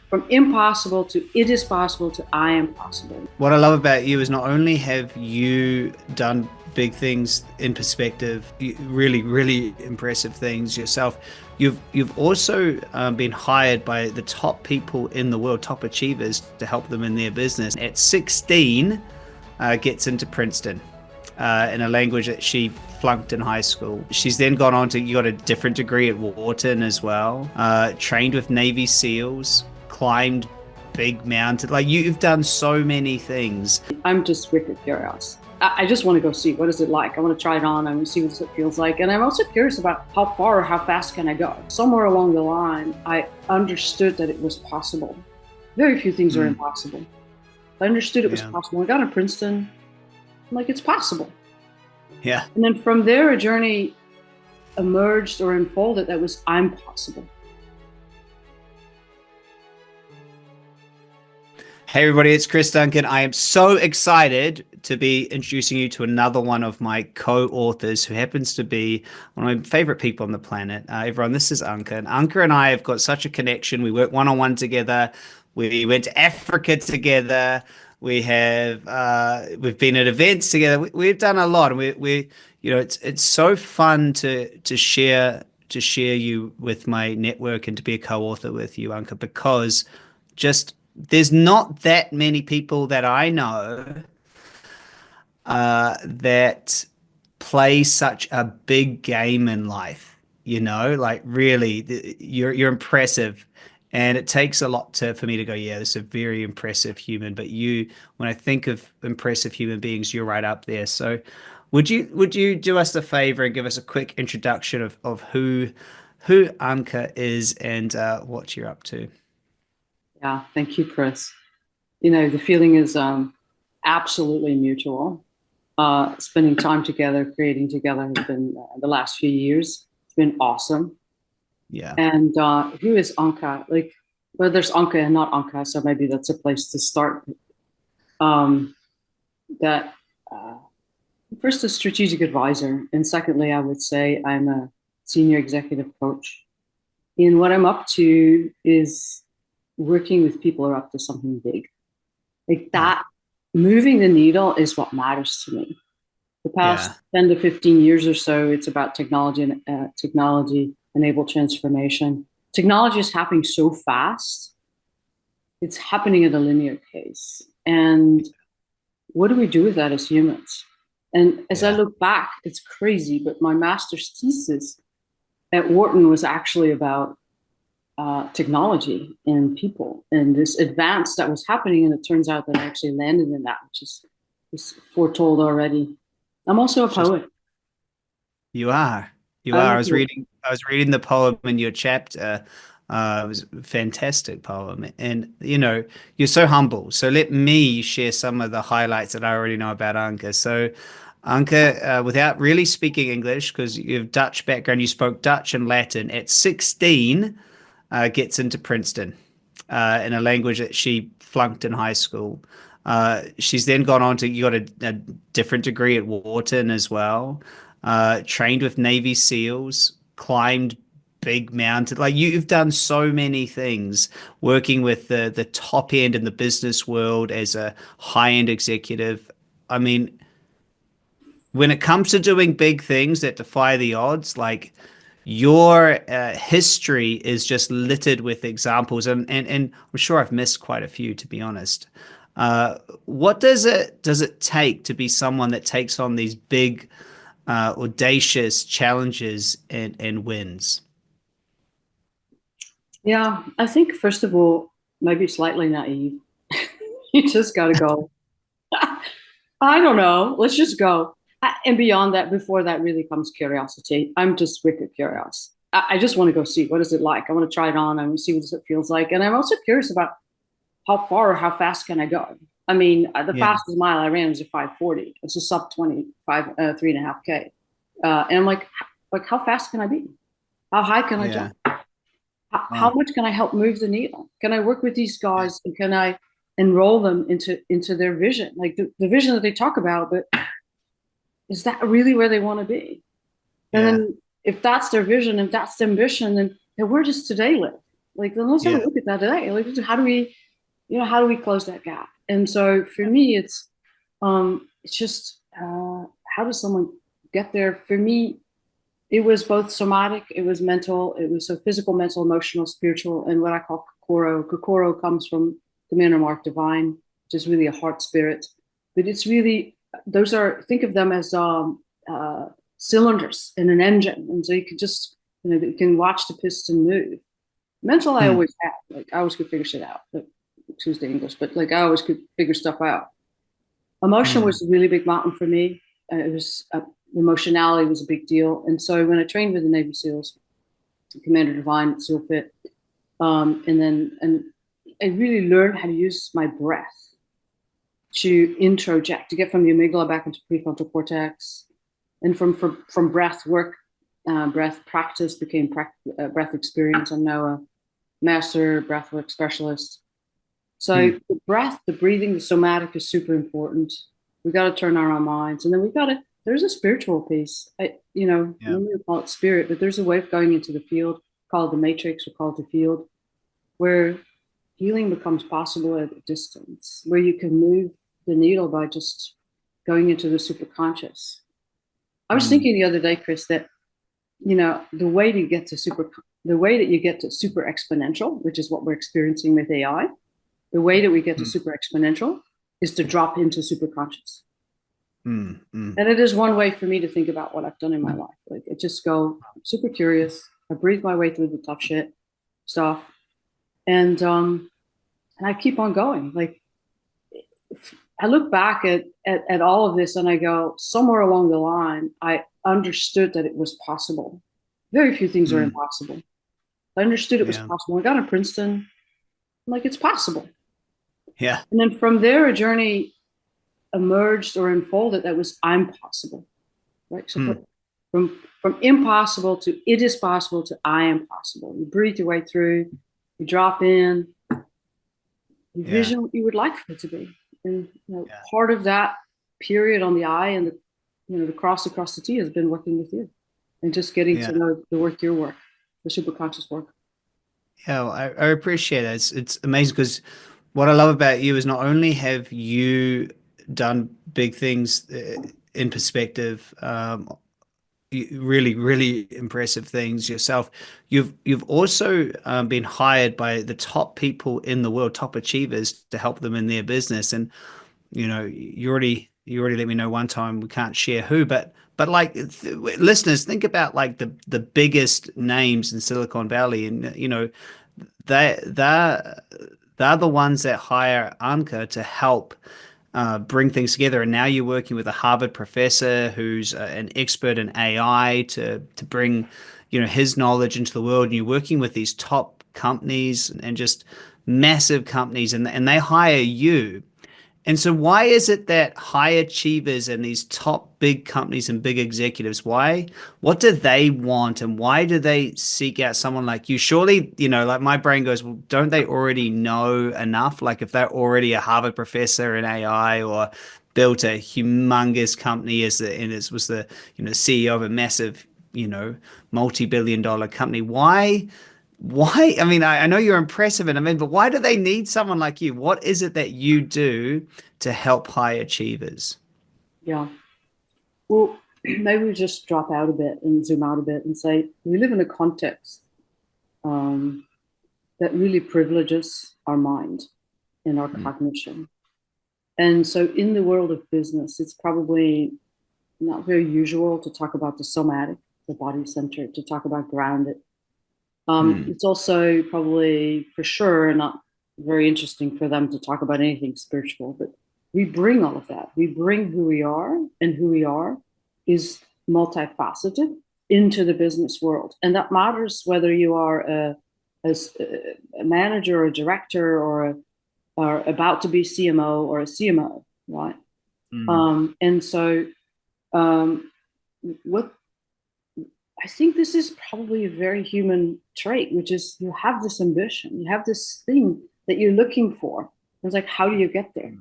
from impossible to it is possible to I am possible. What I love about you is not only have you done big things in perspective, really, really impressive things yourself, you've also been hired by the top people in the world, top achievers, to help them in their business. At 16, gets into Princeton in a language that she flunked in high school. She's then gone on to, you got a different degree at Wharton as well, trained with Navy SEALs, climbed big mountain. Like, you've done so many things. I'm just wicked curious. I just want to go see what is it like. I want to try it on. I want to see what it feels like. And I'm also curious about how far or how fast can I go. Somewhere along the line, I understood that it was possible. Very few things are impossible. I understood it was possible. I got to Princeton. I'm like, it's possible. Yeah. And then from there, a journey emerged or unfolded that was, I'm possible. Hey everybody, it's Chris Duncan. I am so excited to be introducing you to another one of my co-authors who happens to be one of my favorite people on the planet. Everyone, this is Anca. And Anca and I have got such a connection. We work one-on-one together. We went to Africa together. We have we've been at events together. We've done a lot. And we you know, it's so fun to share you with my network and to be a co-author with you, Anca, because just there's not that many people that I know that play such a big game in life. You know, like really, you're impressive, and it takes a lot for me to go, yeah, this is a very impressive human. But you, when I think of impressive human beings, you're right up there. So, would you do us the favor and give us a quick introduction of who Anca is and what you're up to? Yeah, thank you, Chris. You know, the feeling is absolutely mutual. Spending time together, creating together has been the last few years. It's been awesome. Yeah. And who is Anca? Like, well, there's Anca and not Anca, so maybe that's a place to start. First, a strategic advisor, and secondly, I would say I'm a senior executive coach. And what I'm up to is working with people who are up to something big. Like that, moving the needle is what matters to me. The past 10 to 15 years or so, it's about technology and technology-enabled transformation. Technology is happening so fast. It's happening at a linear pace. And what do we do with that as humans? And as I look back, it's crazy, but my master's thesis at Wharton was actually about technology and people and this advance that was happening. And it turns out that I actually landed in that, which is foretold already. I'm also a poet. You are. I was reading the poem in your chapter. It was a fantastic poem. And, you know, you're so humble. So let me share some of the highlights that I already know about Anca. So Anca, without really speaking English, because you have Dutch background, you spoke Dutch and Latin. At 16, gets into Princeton in a language that she flunked in high school. She's then gone on to, you got a different degree at Wharton as well, trained with Navy SEALs, climbed big mountain. Like, you've done so many things, working with the top end in the business world as a high-end executive. I mean, when it comes to doing big things that defy the odds, like, your history is just littered with examples, and I'm sure I've missed quite a few, to be honest. What does it take to be someone that takes on these big, audacious challenges and wins? Yeah, I think first of all, maybe slightly naive. You just got to go. I don't know. Let's just go. And beyond that, before that really comes curiosity. I'm just wicked curious. I just want to go see what is it like. I want to try it on. I want to see what it feels like. And I'm also curious about how far or how fast can I go? I mean, the fastest mile I ran was a 5:40. It's a sub 25, 3.5K. And I'm like, how fast can I be? How high can I jump? How much can I help move the needle? Can I work with these guys and can I enroll them into their vision? Like the vision that they talk about, but is that really where they want to be? And then if that's their vision, if that's the ambition, then where does today live? Like, then let's have a Yeah. look at that today. Like, how do we, how do we close that gap? And so for me, it's just, how does someone get there? For me, it was both somatic, it was mental, it was so physical, mental, emotional, spiritual, and what I call kokoro. Kokoro comes from the manner mark divine, which is really a heart spirit. But it's really, those are, think of them as cylinders in an engine. And so you can just, you can watch the piston move. Mental, I Mm. always had. Like, I always could figure shit out. But, excuse the English, but like I always could figure stuff out. Emotion Mm. was a really big mountain for me. It was emotionality was a big deal. And so when I trained with the Navy SEALs, Commander Divine, SEAL Fit, and I really learned how to use my breath to introject, to get from the amygdala back into prefrontal cortex, and from breath work, breath practice became breath experience. I'm now a master breathwork specialist. So Mm. the breath, the breathing, the somatic is super important. We got to turn on our minds, and then we got to. There's a spiritual piece. Yeah. We call it spirit, but there's a way of going into the field, called the matrix or called the field, where healing becomes possible at a distance, where you can move the needle by just going into the superconscious. I was Mm. thinking the other day, Chris, that the way to get to the way that you get to super exponential, which is what we're experiencing with AI, the way that we get to Mm. super exponential is to drop into super conscious. Mm. Mm. And it is one way for me to think about what I've done in my life. Like, I just go super curious. I breathe my way through the tough shit stuff. And I keep on going. Like, I look back at all of this and I go, somewhere along the line, I understood that it was possible. Very few things are Mm. impossible. I understood it was Yeah. possible. I got to Princeton. I'm like, it's possible. Yeah. And then from there, a journey emerged or unfolded that was I'm possible, right? So Mm. from impossible to it is possible to I am possible. You breathe your way through, you drop in, you Yeah. vision what you would like for it to be. And Yeah. part of that period on the I and the cross across the T has been working with you and just getting Yeah. to know your work, the superconscious work. Yeah, well, I appreciate it. It's amazing because what I love about you is not only have you done big things in perspective, really, really impressive things yourself. You've also been hired by the top people in the world, top achievers, to help them in their business. And you already let me know one time, we can't share who, but like listeners, think about like the biggest names in Silicon Valley, and they they're they're the ones that hire Anca to help bring things together. And now you're working with a Harvard professor who's an expert in AI to bring his knowledge into the world. And you're working with these top companies and just massive companies, and they hire you. And so why is it that high achievers and these top big companies and big executives, what do they want, and why do they seek out someone like you? Surely, like my brain goes, well, don't they already know enough? Like if they're already a Harvard professor in AI or built a humongous company was the CEO of a massive, multi-billion-dollar company. Why? I mean, I know you're impressive, and but why do they need someone like you? What is it that you do to help high achievers? Yeah. Well, maybe we just drop out a bit and zoom out a bit and say we live in a context um, that really privileges our mind and our Mm. cognition. And so in the world of business, it's probably not very usual to talk about the somatic, the body centered, to talk about grounded. Mm. It's also probably for sure not very interesting for them to talk about anything spiritual, but we bring all of that. We bring who we are, and who we are is multifaceted into the business world. And that matters whether you are a manager or a director or about to be CMO or a CMO, right? Mm. And so um, what I think this is probably a very human trait, which is you have this ambition, you have this thing that you're looking for. It's like, how do you get there?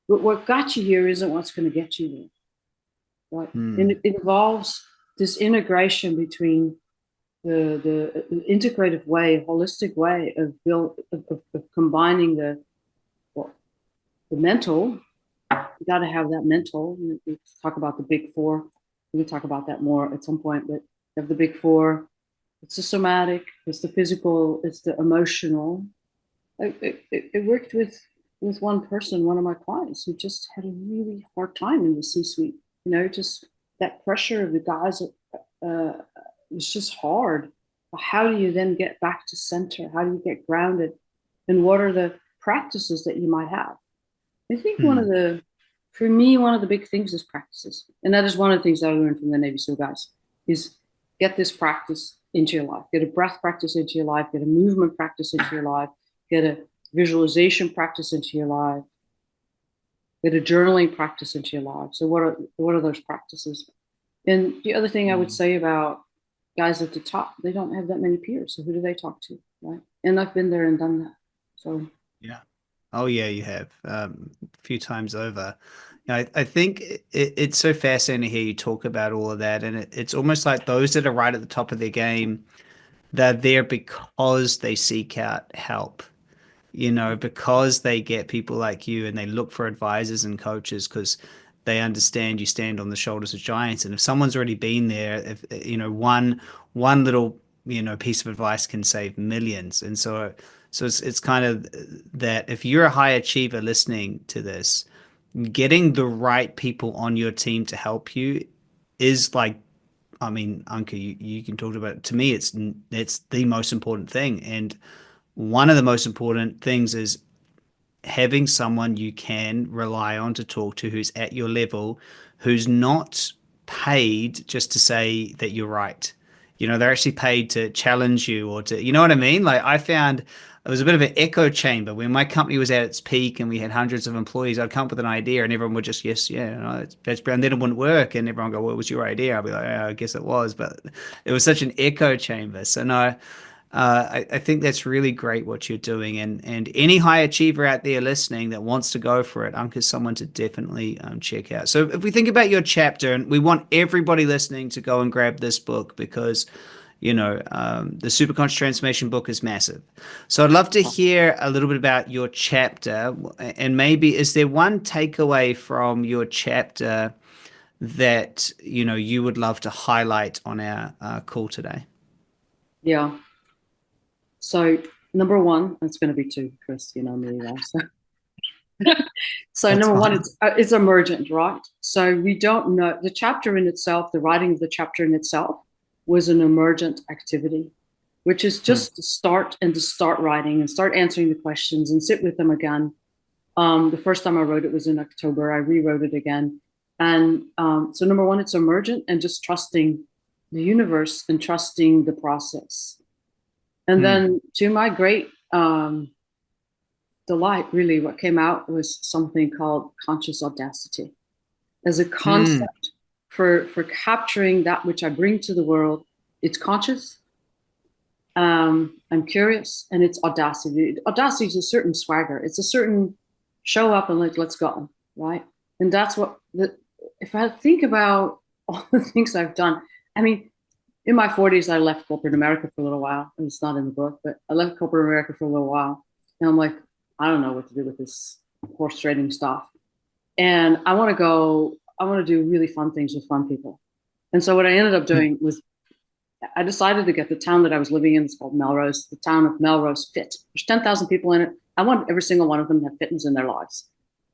But what got you here isn't what's going to get you there, right? And Mm. it involves this integration between the integrative way, holistic way of combining well, the mental. You got to have that mental. We talk about the big four. We can talk about that more at some point. But you have the big four. It's the somatic. It's the physical. It's the emotional. It worked with one person, one of my clients, who just had a really hard time in the C-suite. You know, just that pressure of the guys. It's just hard. How do you then get back to center? How do you get grounded? And what are the practices that you might have? I think for me, one of the big things is practices. And that is one of the things that I learned from the Navy SEAL guys is get this practice into your life. Get a breath practice into your life. Get a movement practice into your life. Get a visualization practice into your life. Get a journaling practice into your life. So what are those practices? And the other thing I would say about guys at the top, they don't have that many peers. So who do they talk to, right? And I've been there and done that. So yeah. Oh yeah, you have a few times over. I think it's so fascinating to hear you talk about all of that, and it's almost like those that are right at the top of their game, they're there because they seek out help, because they get people like you and they look for advisors and coaches because they understand you stand on the shoulders of giants. And if someone's already been there, if one little piece of advice can save millions. And so it's kind of that if you're a high achiever listening to this, getting the right people on your team to help you is like, I mean, Anca, you can talk about it. To me, it's the most important thing. And one of the most important things is having someone you can rely on to talk to who's at your level, who's not paid just to say that you're right. They're actually paid to challenge you or to, you know what I mean? Like I found it was a bit of an echo chamber when my company was at its peak and we had hundreds of employees. I'd come up with an idea and everyone would just, yes, yeah, no, that's brown. Then it wouldn't work. And everyone would go, well, what was your idea? I'd be like, yeah, I guess it was, but it was such an echo chamber. So no, I think that's really great what you're doing, and any high achiever out there listening that wants to go for it, Anca's someone to definitely check out. So if we think about your chapter, and we want everybody listening to go and grab this book because the Superconscious Transformation book is massive. So I'd love to hear a little bit about your chapter, and maybe is there one takeaway from your chapter that you would love to highlight on our call today? yeah. So number one, it's going to be two, Chris. You know me, right? So That's number one, fine. it's emergent, right? So we don't know the chapter in itself. The writing of the chapter in itself was an emergent activity, which is Hmm. just to start writing and start answering the questions and sit with them again. The first time I wrote it was in October. I rewrote it again, and so number one, it's emergent and just trusting the universe and trusting the process. And Hmm. then, to my great delight, really, what came out was something called conscious audacity as a Hmm. concept for capturing that which I bring to the world. It's conscious. I'm curious, and it's audacity. Audacity is a certain swagger. It's a certain show up and like let's go, right? And that's what if I think about all the things I've done. I mean, in my 40s, I left corporate America for a little while. And it's not in the book, but I left corporate America for a little while. And I'm like, I don't know what to do with this horse trading stuff. And I want to do really fun things with fun people. And so what I ended up doing was I decided to get the town that I was living in, it's called Melrose, the town of Melrose fit. There's 10,000 people in it. I want every single one of them to have fitness in their lives.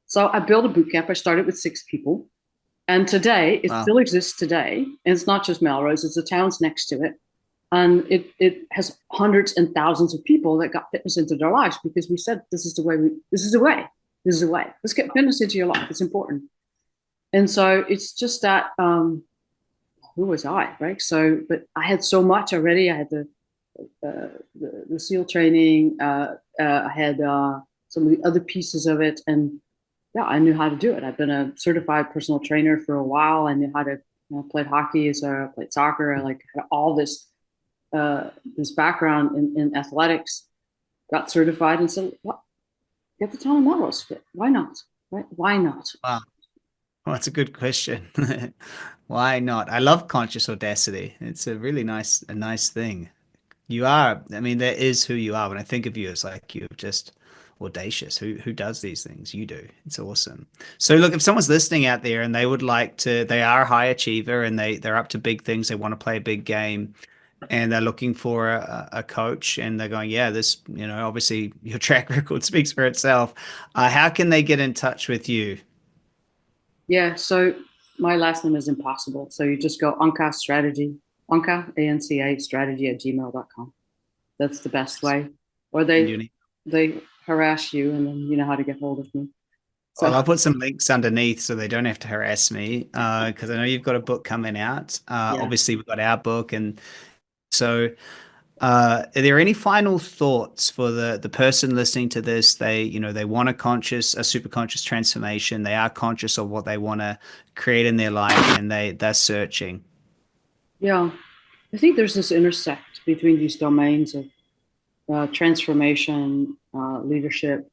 So I built a boot camp. I started with 6 people. And today, it Wow. still exists today. And it's not just Melrose, it's the towns next to it. And it has hundreds and thousands of people that got fitness into their lives because we said, this is the way, this is the way, this is the way. Let's get fitness into your life. It's important. And so it's just that, who was I, right? So, but I had so much already. I had the SEAL training. I had some of the other pieces of it. And yeah, I knew how to do it. I've been a certified personal trainer for a while. I knew how to played hockey, so I played soccer. I like had all this background in athletics. Got certified and said, "What? Get the town of Melrose fit? Why not? Right? Why not?" Wow. Well, that's a good question. Why not? I love conscious audacity. It's a nice thing. You are, I mean, that is who you are. When I think of you, it's like you're just audacious. Who does these things? You do. It's awesome. So look, if someone's listening out there and they would like to, they are a high achiever and they're up to big things, they want to play a big game, and they're looking for a coach, and they're going, yeah, this, obviously your track record speaks for itself. How can they get in touch with you? Yeah, so my last name is impossible. So you just go Anca Strategy, Anca, ANCA strategy at gmail.com. That's the best way. Or Send they you an they harass you and then you know how to get hold of me. Well, So I'll put some links underneath so they don't have to harass me, because I know you've got a book coming out. yeah. Obviously, we've got our book, and so are there any final thoughts for the person listening to this? They want a super conscious transformation. They are conscious of what they want to create in their life, and they're searching. Yeah. I think there's this intersect between these domains of transformation, leadership,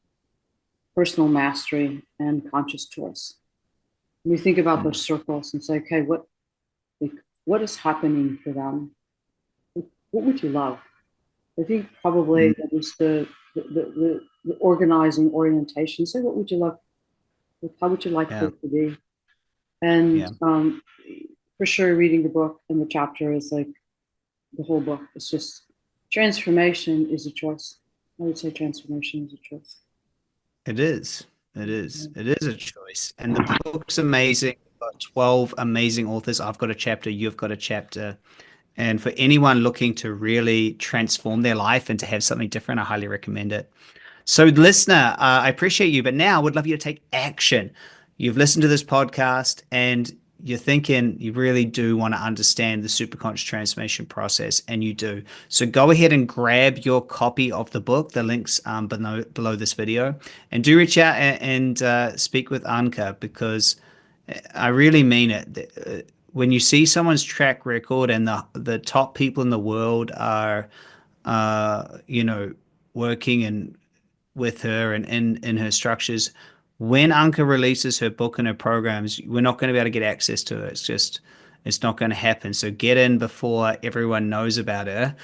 personal mastery, and conscious choice. We think about Mm, those circles and say, okay, like, what is happening for them? What would you love? I think probably mm, that is the organizing orientation. Say, what would you love? How would you like yeah, this to be? And yeah, for sure, reading the book and the chapter is like the whole book. It's just transformation is a choice. I would say transformation is a choice. it is. It is. It is a choice. And the book's amazing. We've got 12 amazing authors. I've got a chapter, you've got a chapter. And for anyone looking to really transform their life and to have something different, I highly recommend it. So, listener, I appreciate you, but now I would love you to take action. You've listened to this podcast and you're thinking you really do want to understand the superconscious transformation process, and you do. So, go ahead and grab your copy of the book. The links below this video, and do reach out and speak with Anca, because I really mean it. When you see someone's track record and the top people in the world are, uh, you know, working and with her and in her structures. When Anka releases her book and her programs, we're not going to be able to get access to it. It's not going to happen. So get in before everyone knows about her,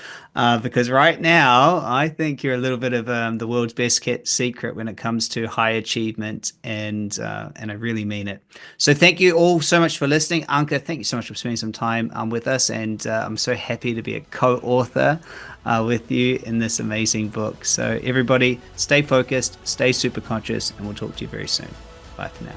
because right now I think you're a little bit of the world's best kept secret when it comes to high achievement, and I really mean it. So thank you all so much for listening, Anka. Thank you so much for spending some time with us, and I'm so happy to be a co-author with you in this amazing book. So everybody, stay focused, stay super conscious, and we'll talk to you very soon. Bye for now.